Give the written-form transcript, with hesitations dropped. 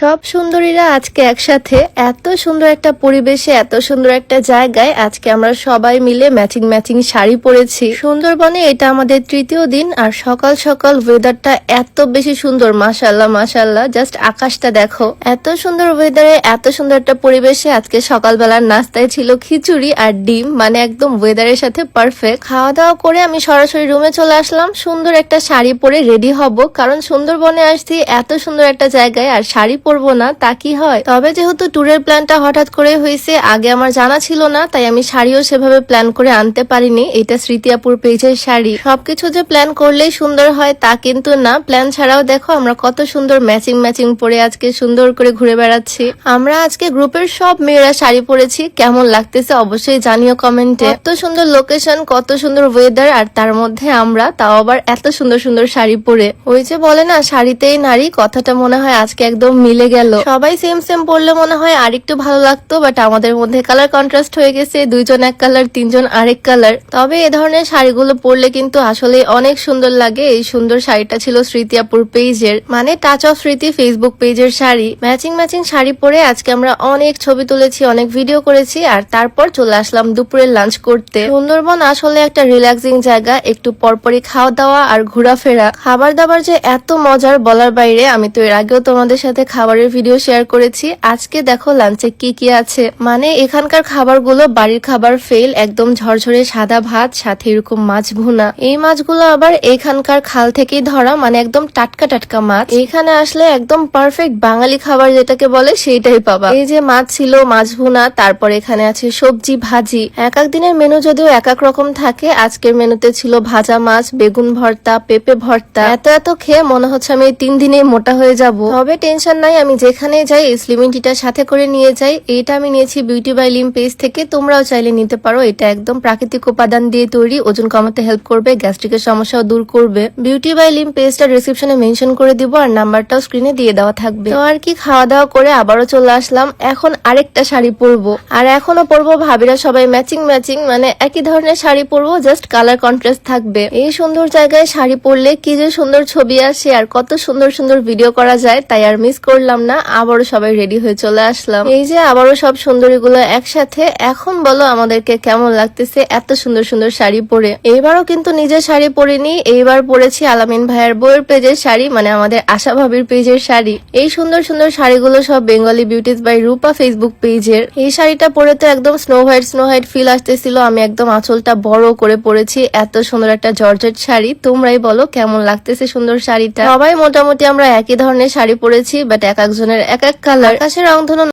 সব সুন্দরীরা আজকে একসাথে এত সুন্দর একটা পরিবেশে এত সুন্দর একটা জায়গায় আজকে আমরা সবাই মিলে ম্যাচিং ম্যাচিং শাড়ি পরেছি। সুন্দরবনে এটা আমাদের তৃতীয় দিন আর সকাল সকাল ওয়েদারটা এত বেশি সুন্দর, মাশাআল্লাহ মাশাআল্লাহ। জাস্ট আকাশটা দেখো, এত সুন্দর ওয়েদারে এত সুন্দর একটা পরিবেশে আজকে সকালবেলার নাস্তায় ছিল খিচুড়ি আর ডিম, মানে একদম ওয়েদারের সাথে পারফেক্ট। খাওয়া দাওয়া করে আমি সরাসরি রুমে চলে আসলাম সুন্দর একটা শাড়ি পরে রেডি হব, কারণ সুন্দরবনে আসছি এত সুন্দর একটা জায়গায় আর শাড়ি পরবো না তা কি হয়। তবে যেহেতু ট্যুরের প্ল্যানটা হঠাৎ করে হয়েছে, আগে আমার জানা ছিল না, তাই আমি শাড়িও সেভাবে প্ল্যান করে আনতে পারিনি। এটা স্মৃতি আপুর পেজের শাড়ি। সবকিছু যে প্ল্যান করলেই সুন্দর হয় তা কিন্তু না, প্ল্যান ছাড়াও দেখো আমরা কত সুন্দর ম্যাচিং ম্যাচিং পরে আজকে সুন্দর করে ঘুরে বেড়াচ্ছি। আমরা আজকে গ্রুপের সব মেয়েরা শাড়ি পরেছি, কেমন লাগতেছে অবশ্যই জানিও কমেন্টে। কত সুন্দর লোকেশন, কত সুন্দর ওয়েদার, আর তার মধ্যে আমরা তাও আবার এত সুন্দর সুন্দর শাড়ি পরে। ওই যে বলে না শাড়িতেই নারী, কথাটা মনে হয় আজকে একদম মিলে গেল। সবাই সেম সেম পরলে মনে হয় আরেকটু ভালো লাগতো, বাট আমাদের মধ্যে কালার কন্ট্রাস্ট হয়ে গেছে, দুইজন এক কালার তিনজন আরেক কালার। তবে এ ধরনের শাড়িগুলো পরলে কিন্তু আসলে অনেক সুন্দর লাগে। এই সুন্দর শাড়িটা ছিল স্মৃতি আপুর পেজের, মানে টাচ অফ স্মৃতি ফেসবুক পেজের শাড়ি। ম্যাচিং ম্যাচিং শাড়ি পরে আজকে আমরা অনেক ছবি তুলেছি, অনেক ভিডিও করেছি, আর তারপর চলে আসলাম দুপুরের লাঞ্চ করতে। সুন্দরবন আসলে একটা রিল্যাক্সিং জায়গা, একটু পরপরই খাওয়া দাওয়া আর ঘোরাফেরা। খাবার দাবার যে এত মজার বলার বাইরে। আমি তো এর আগেও তোমাদের সাথে খাবারের ভিডিও শেয়ার করেছি। আজকে দেখো লাঞ্চে কি কি আছে, মানে এখানকার খাবারগুলো বাড়ির খাবার ফেল, একদম ঝরঝরে সাদা ভাত, সাথে এরকম মাছ ভুনা। এই মাছগুলো আবার এখানকার খাল থেকেই ধরা, মানে একদম টাটকা টাটকা মাছ। এখানে আসলে একদম পারফেক্ট বাঙালি খাবার যেটাকে বলে সেইটাই পাবা। এই যে মাছ ছিল, মাছ ভুনা, তারপর এখানে আছে সবজি ভাজি। এক এক দিনের মেনু যদিও এক এক রকম থাকে, আজকের মেনুতে ছিল ভাজা মাছ, বেগুন ভর্তা, পেঁপে ভর্তা। এত এত খেয়ে মনে হচ্ছে আমি 3 দিনেই মোটা হয়ে যাব। তবে টেনশন নাই, আমি যেখানে যাই স্লিমিং টিটা সাথে করে নিয়ে যাই। এইটা আমি নিয়েছি বিউটি বাই লিম পেজ থেকে, তোমরাও চাইলে নিতে পারো। এটা একদম প্রাকৃতিক উপাদান দিয়ে তৈরি, ওজন কমাতে হেল্প করবে, গ্যাস্ট্রিকের সমস্যাও দূর করবে। বিউটি বাই লিম পেজটা ডেসক্রিপশনে মেনশন করে দিব, আর নাম্বারটাও স্ক্রিনে দিয়ে দেওয়া থাকবে। তো আর কি, খাওয়া দাওয়া করে আবারও চলে আসলাম। এখন আরেকটা শাড়ি পরবো, আর এখনো পরবো। ভাবিরা সবাই ম্যাচিং ম্যাচিং, মানে একই ধরনের শাড়ি পরবো, জাস্ট কালার কন্ট্রাস্ট থাকবে। এই সুন্দর জায়গায় শাড়ি পরলে কি যে সুন্দর ছবি আসে আর কত সুন্দর সুন্দর ভিডিও করা যায়, তাই আর মিস করলাম না। আবারও সবাই রেডি হয়ে চলে আসলাম। এই যে আবারও সব সুন্দরীগুলো একসাথে। এখন বলো আমাদেরকে কেমন লাগতেছে এত সুন্দর সুন্দর শাড়ি পরে। এইবারও কিন্তু নিজের শাড়ি পরিনি, এইবার পরেছি আলামিন ভাইয়ের বউয়ের পেজের শাড়ি, মানে আমাদের আশা ভাবির পেজের শাড়ি। এই সুন্দর সুন্দর শাড়িগুলো সব Bengali beauties by Rupa Facebook পেজের। এই শাড়িটা পরে তো একদম স্নো হোয়াইট ফিল আসতেছিল। আমি একদম আঁচলটা বড় করে পরেছি। এত সুন্দর একটা জর্জেট শাড়ি। তোমরাই বলো কেমন লাগতেছে সুন্দর শাড়িটা। সবাই মোটামুটি আমরা একই ধরনের শাড়ি পরেছি, বাট এক একজনের এক এক কালার। আকাশের রংধনু